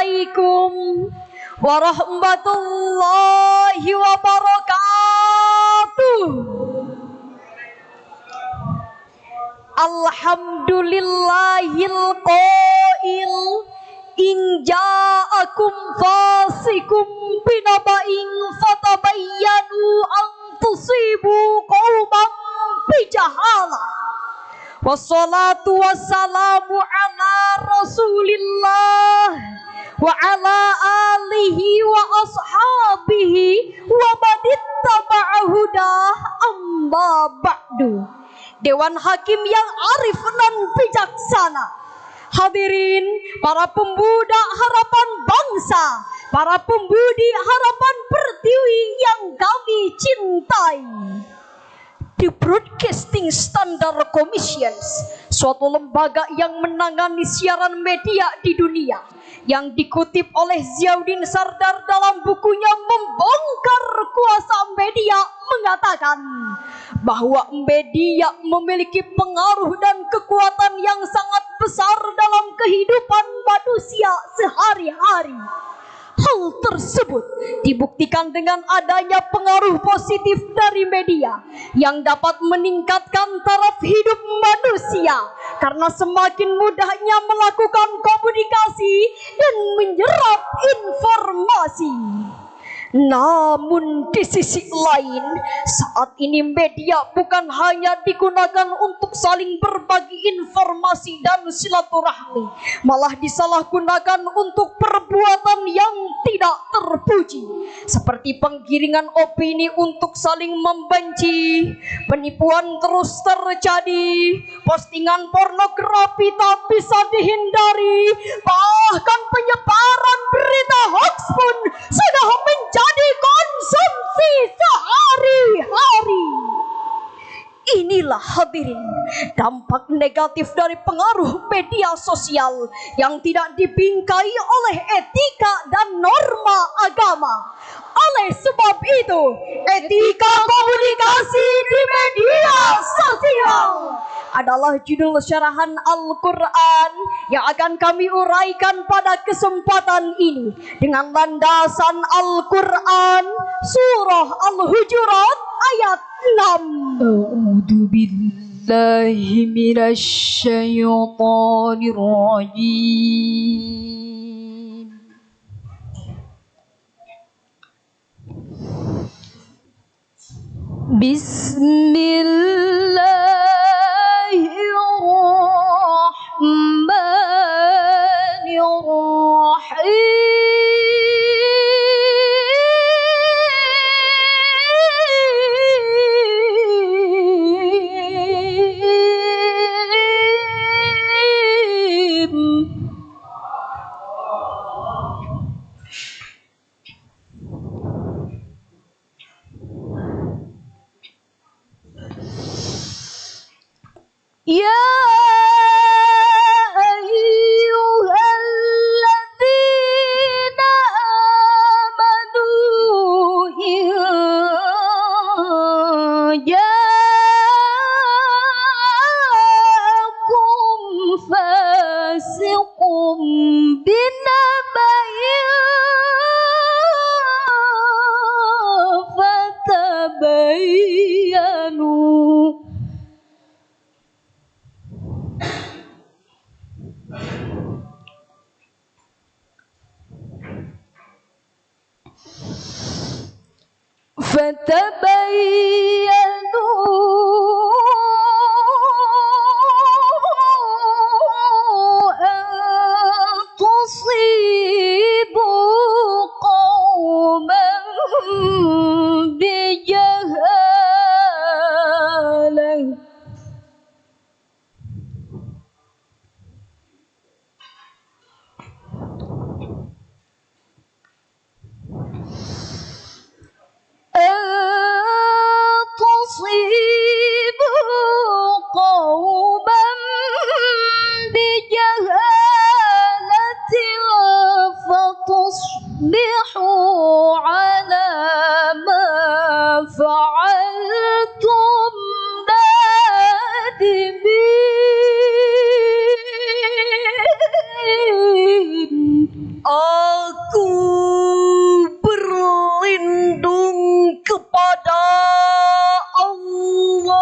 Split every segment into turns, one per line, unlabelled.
Assalamualaikum warahmatullahi wabarakatuh. Alhamdulillahil qail in ja'akum fasikum binaba'in fatabayyanu an tusibu qauman bijahalah. Wassalatu wassalamu ala Rasulillah wa ala alihi wa ashabihi wa manittaba'ahu hudah amma ba'du. Dewan Hakim yang arif dan bijaksana, hadirin para pemuda harapan bangsa, para pembudi harapan Pertiwi yang kami cintai. The Broadcasting Standard Commission, suatu lembaga yang menangani siaran media di dunia, yang dikutip oleh Ziauddin Sardar dalam bukunya Membongkar Kuasa Media, mengatakan bahwa media memiliki pengaruh dan kekuatan yang sangat besar dalam kehidupan manusia sehari-hari. Hal tersebut dibuktikan dengan adanya pengaruh positif dari media yang dapat meningkatkan taraf hidup manusia karena semakin mudahnya melakukan komunikasi dan menyerap informasi. Namun di sisi lain, saat ini media bukan hanya digunakan untuk saling berbagi informasi dan silaturahmi, malah disalahgunakan untuk perbuatan yang tidak terpuji, seperti penggiringan opini untuk saling membenci, penipuan terus terjadi, postingan pornografi tak bisa dihindari, bahkan penyebaran berita hoax pun sudah menjadi konsumsi sehari-hari. Inilah hadirin dampak negatif dari pengaruh media sosial yang tidak dibingkai oleh etika dan norma agama. Oleh sebab itu, etika komunikasi di media sosial adalah judul syarahan Al-Quran yang akan kami uraikan pada kesempatan ini dengan landasan Al-Quran surah Al-Hujurat ayat 6. A'udzu billahi minasy syaithanir rajim. Ya ayyuhalladzina amanu in ja'akum fasiqun binaba'in fatabayyanu an tusibu qauman bijahalah.
Aku berlindung kepada Allah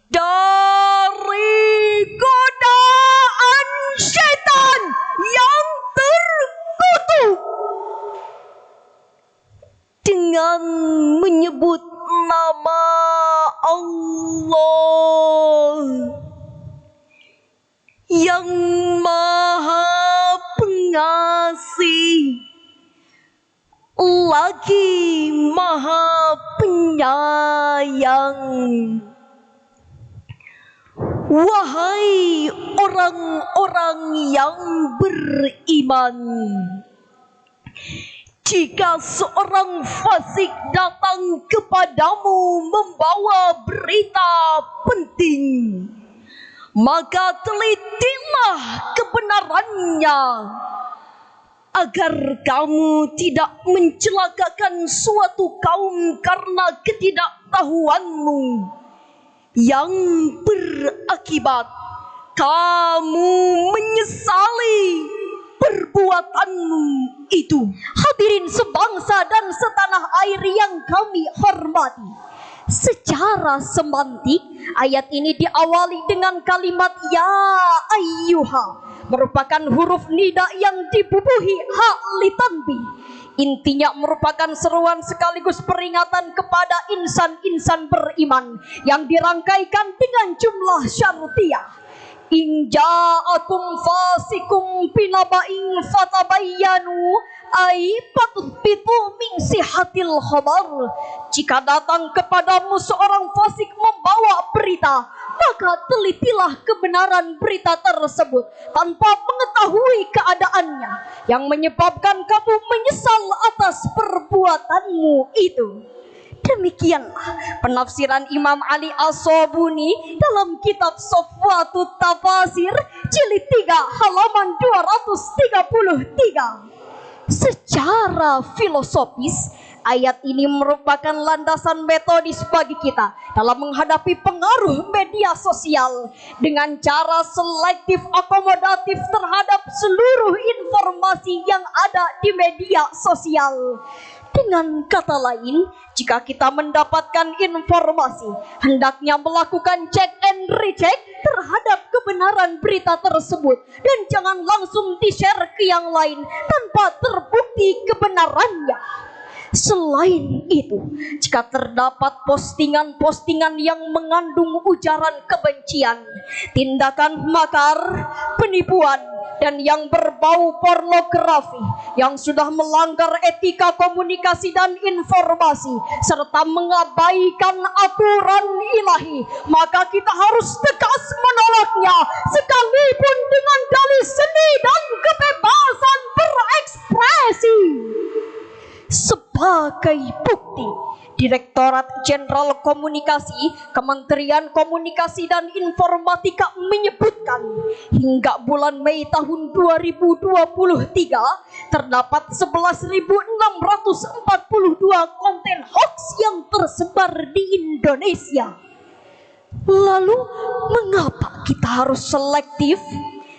dari godaan setan yang terkutuk. Dengan menyebut nama Allah yang Maha Pengasih lagi Maha Penyayang. Wahai orang-orang yang beriman, jika seorang fasik datang kepadamu membawa berita penting, maka telitilah kebenarannya, agar kamu tidak mencelakakan suatu kaum karena ketidaktahuanmu, yang berakibat kamu menyesali perbuatanmu itu.
Hadirin sebangsa dan setanah air yang kami hormati, secara semantik ayat ini diawali dengan kalimat ya ayyuha, merupakan huruf nida yang dibubuhi hak litanbih. Intinya merupakan seruan sekaligus peringatan kepada insan-insan beriman yang dirangkaikan dengan jumlah syartiyah. In ja'akum fasikum binaba'in fatabayyanu ay fatuthbitu min sihatil khabar. Jika datang kepadamu seorang fasik membawa berita, maka telitilah kebenaran berita tersebut tanpa mengetahui keadaannya, yang menyebabkan kamu menyesal atas perbuatanmu itu. Demikianlah penafsiran Imam Ali As-Sobuni dalam kitab Sofwatut Tafasir jilid 3 halaman 233. Secara filosofis, ayat ini merupakan landasan metodis bagi kita dalam menghadapi pengaruh media sosial dengan cara selektif akomodatif terhadap seluruh informasi yang ada di media sosial. Dengan kata lain, jika kita mendapatkan informasi, hendaknya melakukan check and recheck terhadap kebenaran berita tersebut, dan jangan langsung di-share ke yang lain tanpa terbukti kebenarannya. Selain itu, jika terdapat postingan-postingan yang mengandung ujaran kebencian, tindakan makar, penipuan, dan yang berbau pornografi yang sudah melanggar etika komunikasi dan informasi serta mengabaikan aturan ilahi, maka kita harus tegas menolaknya, sekalipun dengan dalih seni dan kebebasan berekspresi. Sebagai bukti, Direktorat Jenderal Komunikasi Kementerian Komunikasi dan Informatika menyebutkan hingga bulan Mei tahun 2023 terdapat 11.642 konten hoax yang tersebar di Indonesia. Lalu mengapa kita harus selektif?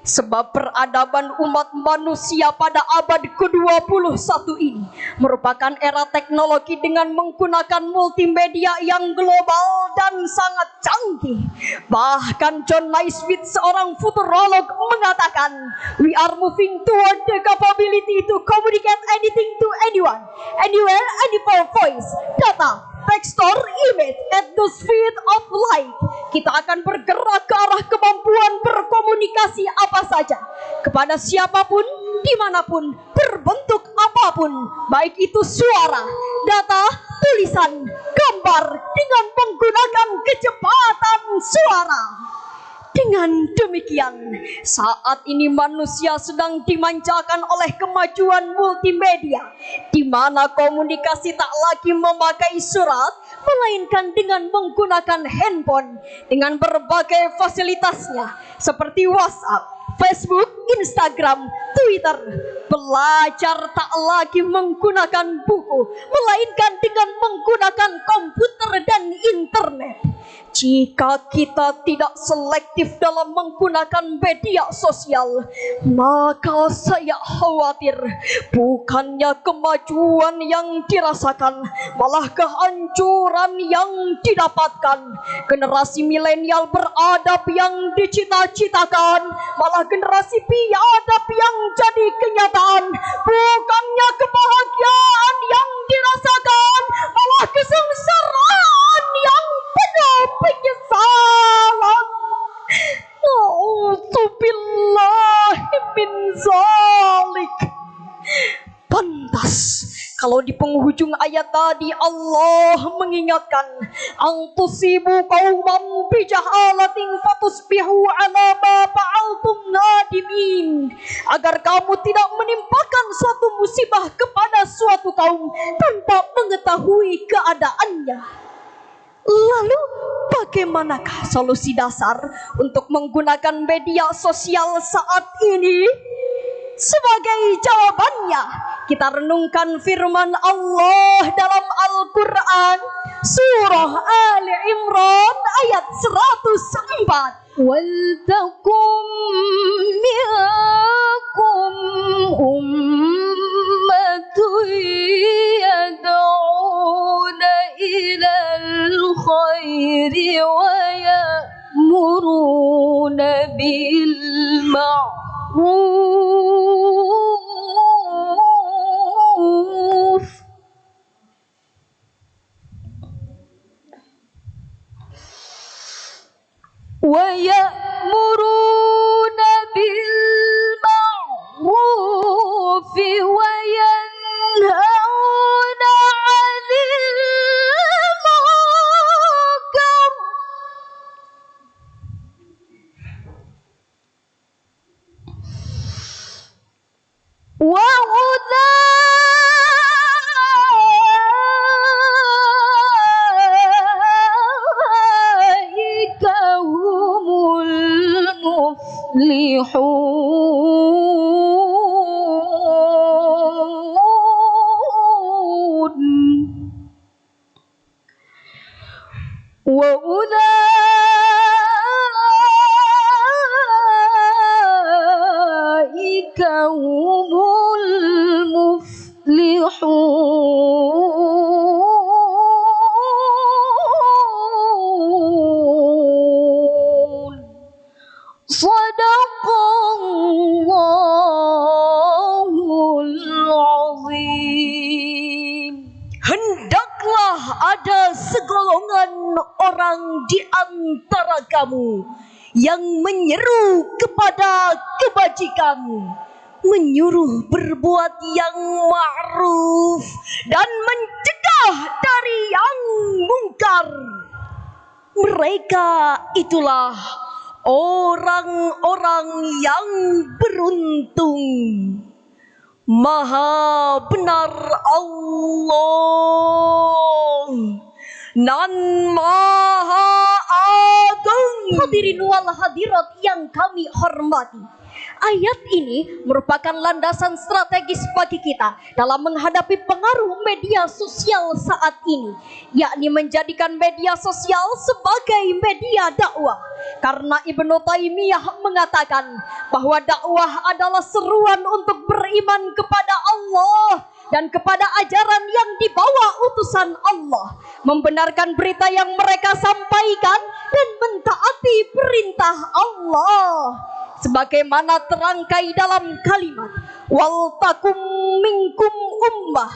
Sebab peradaban umat manusia pada abad ke-21 ini merupakan era teknologi dengan menggunakan multimedia yang global dan sangat canggih. Bahkan John Naisbitt, seorang futurolog, mengatakan, "We are moving toward the capability to communicate anything to anyone, anywhere, any voice, data, text or image at the speed of light." Kita akan bergerak ke arah kemampuan berkomunikasi apa saja, kepada siapapun, dimanapun, berbentuk apapun, baik itu suara, data, tulisan, gambar, dengan menggunakan kecepatan suara. Dengan demikian, saat ini manusia sedang dimanjakan oleh kemajuan multimedia, di mana komunikasi tak lagi memakai surat, melainkan dengan menggunakan handphone dengan berbagai fasilitasnya seperti WhatsApp, Facebook, Instagram, Twitter. Belajar tak lagi menggunakan buku, melainkan dengan menggunakan komputer dan internet. Jika kita tidak selektif dalam menggunakan media sosial, maka saya khawatir bukannya kemajuan yang dirasakan, malah kehancuran yang didapatkan. Generasi milenial beradab yang dicita-citakan, malah generasi biadab yang jadi kenyataan. Bukannya kebahagiaan yang dirasakan, malah kesengsaraan yang penuh penyesalan. Na'udzubillahi min zalik. Pantas kalau di penghujung ayat tadi Allah mengingatkan, antusibu qauman bijahalatin fatusbihu ala ma fa'altum nadimin, agar kamu tidak menimpakan suatu musibah kepada suatu kaum tanpa mengetahui keadaannya. Lalu bagaimanakah solusi dasar untuk menggunakan media sosial saat ini? Sebagai jawabannya, kita renungkan firman Allah dalam Al-Quran, surah Ali Imran ayat 104.
Waltakum minkum ummatun yad'una ilal khairi wa ya'muruna bil ma'ruf wa ya'muruna bil ma'ruf wa yanhauna 'anil munkar wa ulaika humul muflihun wa ulaika humul muflihun. Sadaqallahul azim. Hendaklah ada segolongan orang di antara kamu yang menyeru kepada kebajikan, menyuruh berbuat yang ma'ruf dan mencegah dari yang mungkar. Mereka itulah orang-orang yang beruntung. Maha benar Allah nan maha agung. Hadirin wal hadirat yang kami hormati, ayat ini merupakan landasan strategis bagi kita dalam menghadapi pengaruh media sosial saat ini, yakni menjadikan media sosial sebagai media dakwah. Karena Ibnu Taimiyah mengatakan bahwa dakwah adalah seruan untuk beriman kepada Allah dan kepada ajaran yang dibawa utusan Allah, membenarkan berita yang mereka sampaikan dan mentaati perintah Allah. Sebagaimana terangkai dalam kalimat wal takum minkum ummah,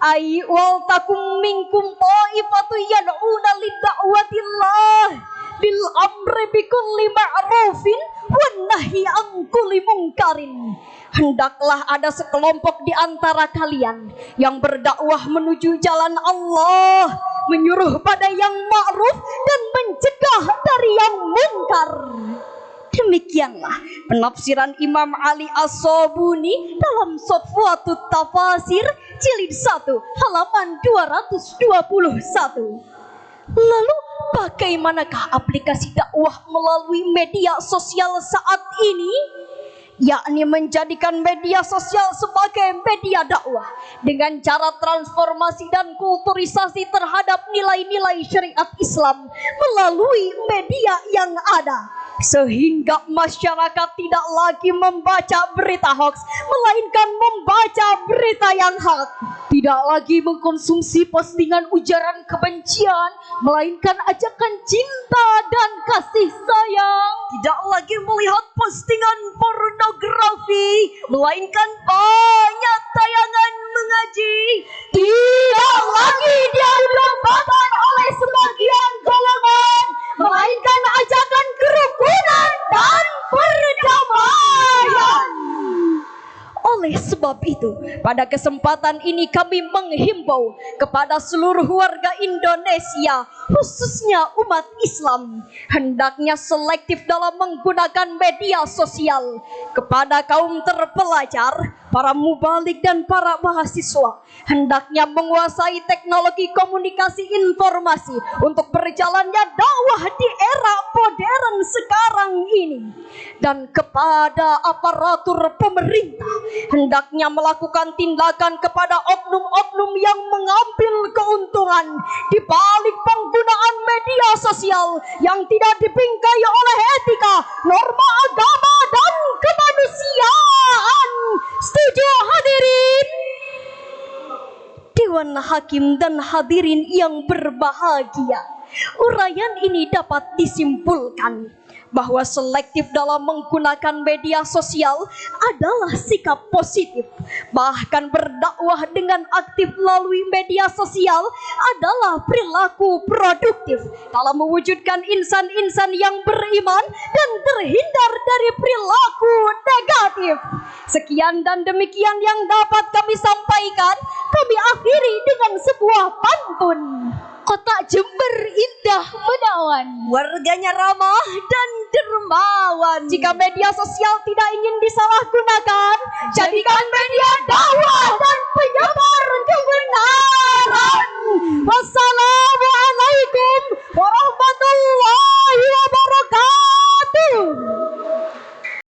ay wal takum minkum ta'ifatu yad'una lidda'watillah bil amri bikulli ma'rufin wan nahyi an kulli munkarin. Hendaklah ada sekelompok di antara kalian yang berdakwah menuju jalan Allah, menyuruh pada yang ma'ruf dan mencegah dari yang munkar. Demikianlah penafsiran Imam Ali As-Sabuni dalam Safwatut Tafasir jilid 1 halaman 221. Lalu bagaimanakah aplikasi dakwah melalui media sosial saat ini?
yakni menjadikan media sosial sebagai media dakwah dengan cara transformasi dan kulturisasi terhadap nilai-nilai syariat Islam melalui media yang ada, sehingga masyarakat tidak lagi membaca berita hoax, melainkan membaca berita yang hak. Tidak lagi mengkonsumsi postingan ujaran kebencian, melainkan ajakan cinta dan kasih sayang.
Tidak lagi melihat postingan pornografi, melainkan banyak tayangan mengaji.
Tidak lagi diambil oleh sebagian golongan, melainkan ajakan kerukunan dan perdamaian. Oleh sebab itu, pada kesempatan ini kami menghimbau kepada seluruh warga Indonesia, khususnya umat Islam, hendaknya selektif dalam menggunakan media sosial. Kepada kaum terpelajar, para mubalik dan para mahasiswa, hendaknya menguasai teknologi komunikasi informasi untuk berjalannya dakwah di era modern sekarang ini. Dan kepada aparatur pemerintah, hendaknya melakukan tindakan kepada oknum-oknum yang mengambil keuntungan di balik penggunaan media sosial yang tidak dibingkai oleh etika, norma agama dan kemanusiaan. Setuju hadirin? Dewan Hakim dan hadirin yang berbahagia, uraian ini dapat disimpulkan bahwa selektif dalam menggunakan media sosial adalah sikap positif. Bahkan berdakwah dengan aktif melalui media sosial adalah perilaku produktif dalam mewujudkan insan-insan yang beriman dan terhindar dari perilaku negatif. Sekian dan demikian yang dapat kami sampaikan. Kami akhiri dengan sebuah pantun. Kota Jember indah menawan,
Warganya ramah dan dermawan.
jika media sosial tidak ingin disalahgunakan, jadikan media dakwah dan penyebar